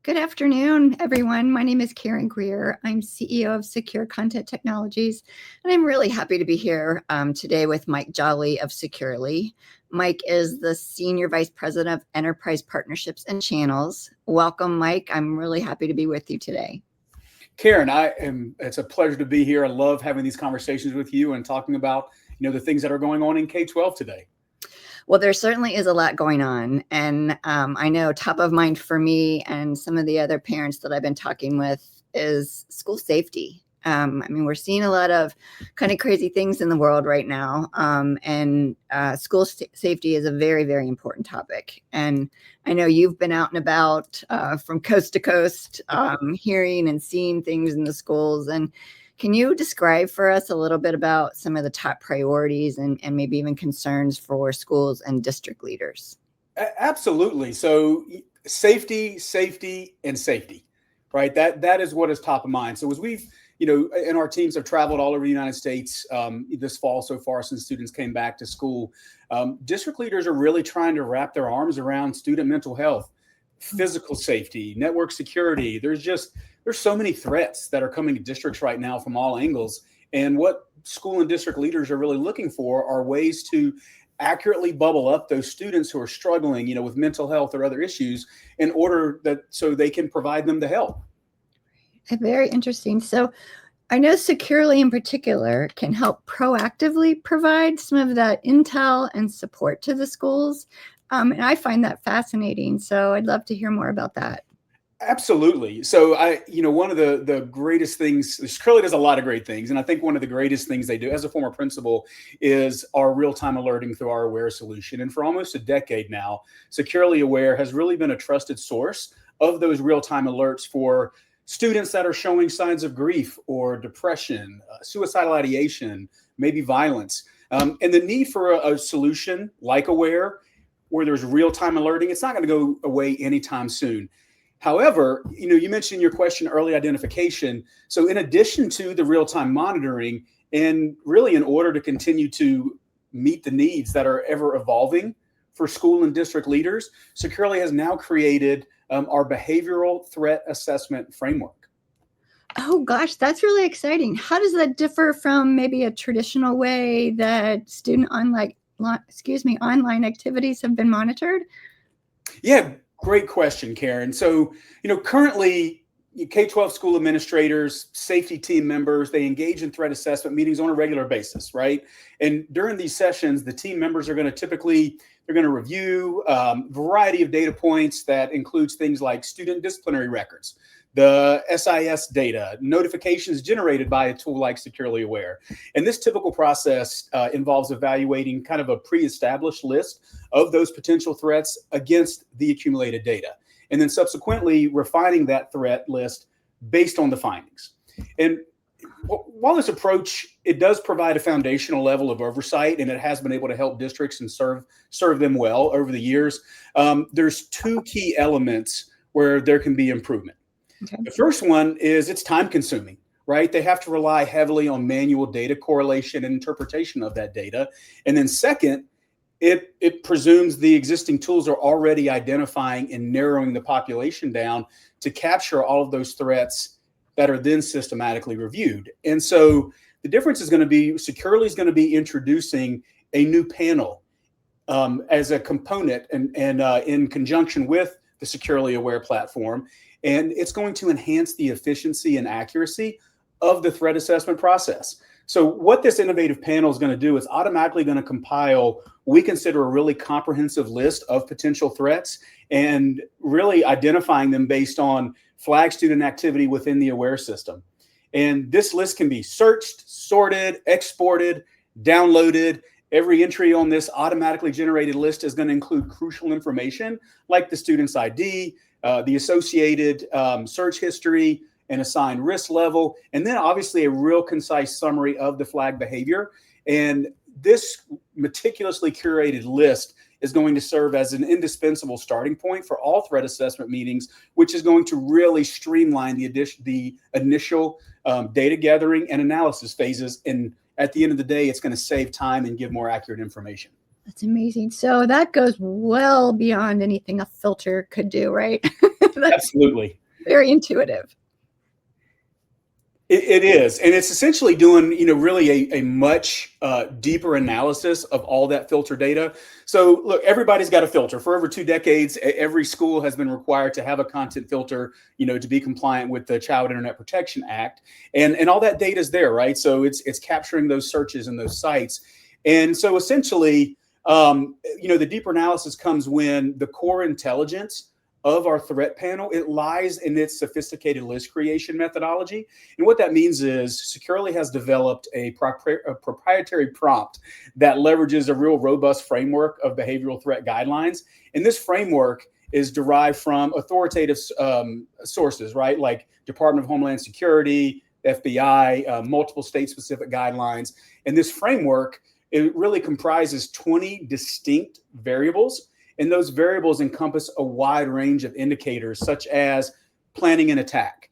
Good afternoon, everyone. My name is Karen Greer. I'm CEO of Secure Content Technologies, and I'm really happy to be here today with Mike Jolley of Securely. Mike is the Senior Vice President of Enterprise Partnerships and Channels. Welcome, Mike. I'm really happy to be with you today. Karen, it's a pleasure to be here. I love having these conversations with you and talking about, the things that are going on in K-12 today. Well, there certainly is a lot going on. And I know top of mind for me and some of the other parents that I've been talking with is school safety. We're seeing a lot of kind of crazy things in the world right now. And school safety is a very, very important topic. And I know you've been out and about from coast to coast, hearing and seeing things in the schools. And can you describe for us a little bit about some of the top priorities and maybe even concerns for schools and district leaders? Absolutely. So safety, and safety, right? That is what is top of mind. So as we've, and our teams have traveled all over the United States this fall so far since students came back to school, district leaders are really trying to wrap their arms around student mental health, physical safety, network security. There's so many threats that are coming to districts right now from all angles. And what school and district leaders are really looking for are ways to accurately bubble up those students who are struggling, with mental health or other issues in order so they can provide them the help. Very interesting. So I know Securely in particular can help proactively provide some of that intel and support to the schools. And I find that fascinating. So I'd love to hear more about that. Absolutely. So one of the greatest things, Securely does a lot of great things. And I think one of the greatest things they do as a former principal is our real-time alerting through our Aware solution. And for almost a decade now, Securely Aware has really been a trusted source of those real-time alerts for students that are showing signs of grief or depression, suicidal ideation, maybe violence. And the need for a solution like Aware, where there's real-time alerting, it's not going to go away anytime soon. However, you mentioned in your question early identification. So in addition to the real-time monitoring, and really in order to continue to meet the needs that are ever evolving for school and district leaders, Securely has now created our behavioral threat assessment framework. Oh gosh, that's really exciting. How does that differ from maybe a traditional way that student online activities have been monitored? Yeah, great question, Karen. So, currently K-12 school administrators, safety team members, they engage in threat assessment meetings on a regular basis, right? And during these sessions, the team members are going to they're going to review a variety of data points that includes things like student disciplinary records, the SIS data, notifications generated by a tool like Securely Aware. And this typical process involves evaluating kind of a pre-established list of those potential threats against the accumulated data, and then subsequently refining that threat list based on the findings. And while this approach, it does provide a foundational level of oversight, and it has been able to help districts and serve them well over the years, there's two key elements where there can be improvement. Okay. The first one is it's time consuming, right? They have to rely heavily on manual data correlation and interpretation of that data. And then second, it presumes the existing tools are already identifying and narrowing the population down to capture all of those threats that are then systematically reviewed. And so the difference is going to be Securely is going to be introducing a new panel as a component and in conjunction with the Securely Aware platform. And it's going to enhance the efficiency and accuracy of the threat assessment process. So what this innovative panel is going to do is automatically going to compile, we consider, a really comprehensive list of potential threats and really identifying them based on flag student activity within the Aware system. And this list can be searched, sorted, exported, downloaded. Every entry on this automatically generated list is going to include crucial information like the student's ID, the associated search history, and assigned risk level, and then obviously a real concise summary of the flag behavior. And this meticulously curated list is going to serve as an indispensable starting point for all threat assessment meetings, which is going to really streamline the initial data gathering and analysis phases. And at the end of the day, it's going to save time and give more accurate information. That's amazing. So that goes well beyond anything a filter could do, right? That's Absolutely. very intuitive. It is. And it's essentially doing, really a much deeper analysis of all that filter data. So look, everybody's got a filter. For over 2 decades, every school has been required to have a content filter, to be compliant with the Child Internet Protection Act. And all that data is there, right? So it's capturing those searches and those sites. And so essentially, the deeper analysis comes when the core intelligence of our threat panel, it lies in its sophisticated list creation methodology. And what that means is Securely has developed a proprietary prompt that leverages a real robust framework of behavioral threat guidelines. And this framework is derived from authoritative sources, right? Like Department of Homeland Security, FBI, multiple state-specific guidelines. And this framework, it really comprises 20 distinct variables. And those variables encompass a wide range of indicators, such as planning an attack,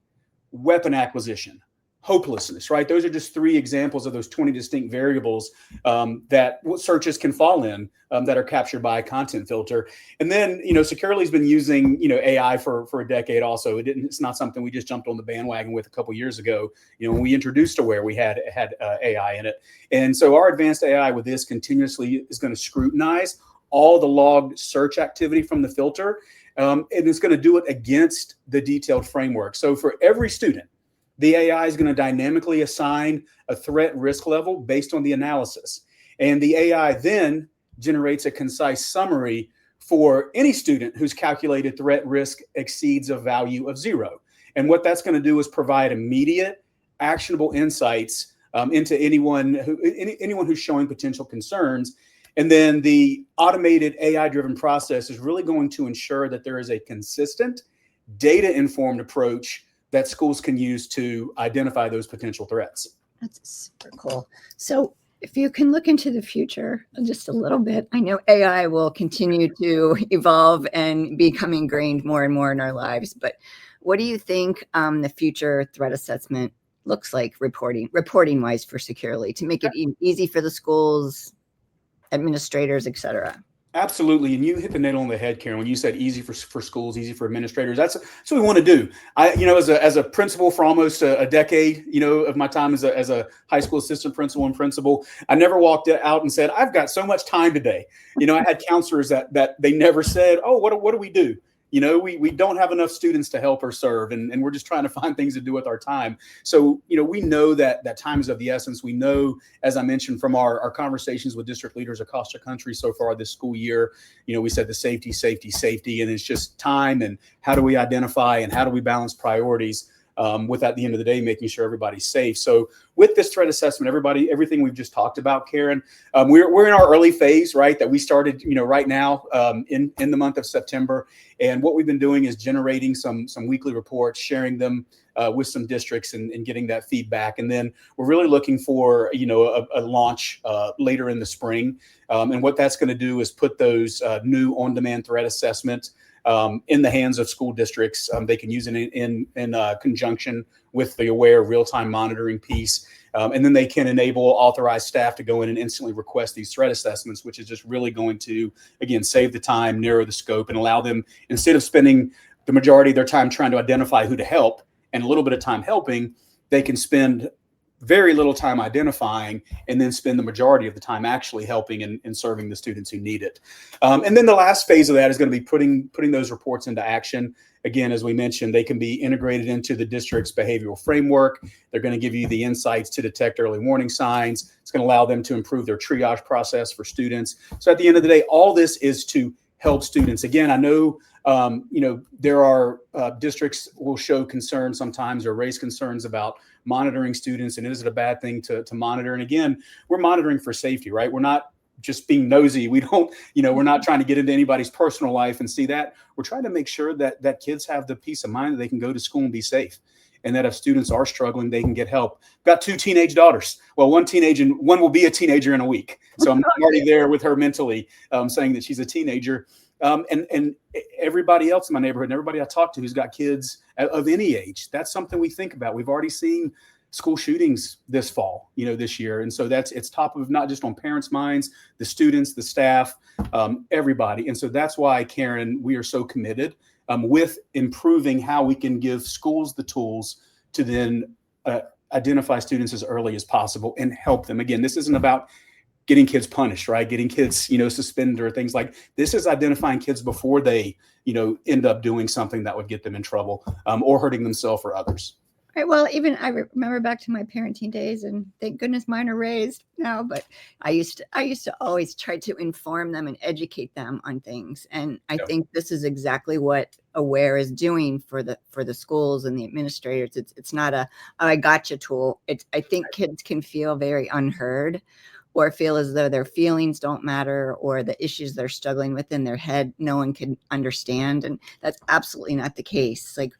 weapon acquisition, hopelessness, right? Those are just 3 examples of those 20 distinct variables that searches can fall in that are captured by a content filter. And then, Securely's been using, AI for a decade also. It's not something we just jumped on the bandwagon with a couple years ago. When we introduced Aware, we had AI in it. And so our advanced AI with this continuously is going to scrutinize all the logged search activity from the filter, and it's going to do it against the detailed framework. So for every student, the AI is going to dynamically assign a threat risk level based on the analysis. And the AI then generates a concise summary for any student whose calculated threat risk exceeds a value of 0. And what that's going to do is provide immediate, actionable insights into anyone who's showing potential concerns. And then the automated AI-driven process is really going to ensure that there is a consistent, data-informed approach that schools can use to identify those potential threats. That's super cool. So if you can look into the future just a little bit, I know AI will continue to evolve and become ingrained more and more in our lives, but what do you think the future threat assessment looks like reporting-wise for Securely to make it easy for the schools, administrators, et cetera? Absolutely. And you hit the nail on the head, Karen, when you said easy for schools, easy for administrators. That's what we want to do. As a principal for almost a decade, of my time as a high school assistant principal and principal, I never walked out and said, I've got so much time today. I had counselors that they never said, oh, what do we do? We don't have enough students to help or serve, and we're just trying to find things to do with our time. So, we know that time is of the essence. We know, as I mentioned from our conversations with district leaders across the country so far this school year, we said the safety, and it's just time and how do we identify and how do we balance priorities with, at the end of the day, making sure everybody's safe. So with this threat assessment, everything we've just talked about, Karen, we're in our early phase, right? That we started, right now in the month of September. And what we've been doing is generating some weekly reports, sharing them with some districts and getting that feedback. And then we're really looking for, a launch later in the spring. And what that's going to do is put those new on-demand threat assessments in the hands of school districts. They can use it in conjunction with the Aware real-time monitoring piece. And then they can enable authorized staff to go in and instantly request these threat assessments, which is just really going to, again, save the time, narrow the scope, and allow them, instead of spending the majority of their time trying to identify who to help and a little bit of time helping, they can spend very little time identifying and then spend the majority of the time actually helping and serving the students who need it. And then the last phase of that is going to be putting those reports into action. Again, as we mentioned, they can be integrated into the district's behavioral framework. They're going to give you the insights to detect early warning signs. It's going to allow them to improve their triage process for students. So at the end of the day, all this is to help students. Again, I know, there are districts will show concerns sometimes or raise concerns about monitoring students, and is it a bad thing to monitor? And again, we're monitoring for safety, right? We're not just being nosy. We don't, we're not trying to get into anybody's personal life and see that. We're trying to make sure that kids have the peace of mind that they can go to school and be safe, and that if students are struggling, they can get help. Got 2 teenage daughters. Well, one will be a teenager in a week. So I'm already there with her mentally, saying that she's a teenager. And everybody else in my neighborhood and everybody I talk to who's got kids of any age, that's something we think about. We've already seen school shootings this fall, this year. And so it's top of not just on parents' minds, the students, the staff, everybody. And so that's why, Karen, we are so committed with improving how we can give schools the tools to then identify students as early as possible and help them. Again, this isn't about getting kids punished, right? Getting kids, suspended or things like this. Is identifying kids before they, end up doing something that would get them in trouble or hurting themselves or others. Right. Well, even I remember back to my parenting days, and thank goodness mine are raised now. But I used to always try to inform them and educate them on things, and I think this is exactly what Aware is doing for the schools and the administrators. It's not a I gotcha tool. I think kids can feel very unheard, or feel as though their feelings don't matter, or the issues they're struggling with in their head no one can understand, and that's absolutely not the case. Like.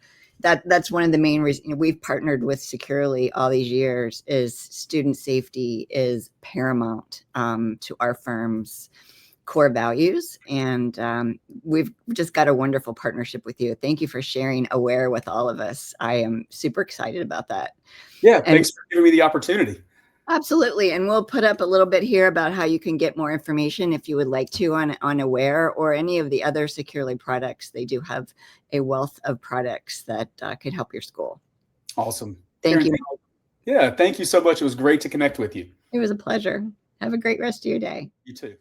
That's one of the main reasons we've partnered with Securely all these years. Is student safety is paramount to our firm's core values, and we've just got a wonderful partnership with you. Thank you for sharing Aware with all of us. I am super excited about that. Yeah, thanks for giving me the opportunity. Absolutely. And we'll put up a little bit here about how you can get more information if you would like to on Aware or any of the other Securely products. They do have a wealth of products that could help your school. Awesome. Thank you. Yeah, thank you so much. It was great to connect with you. It was a pleasure. Have a great rest of your day. You too.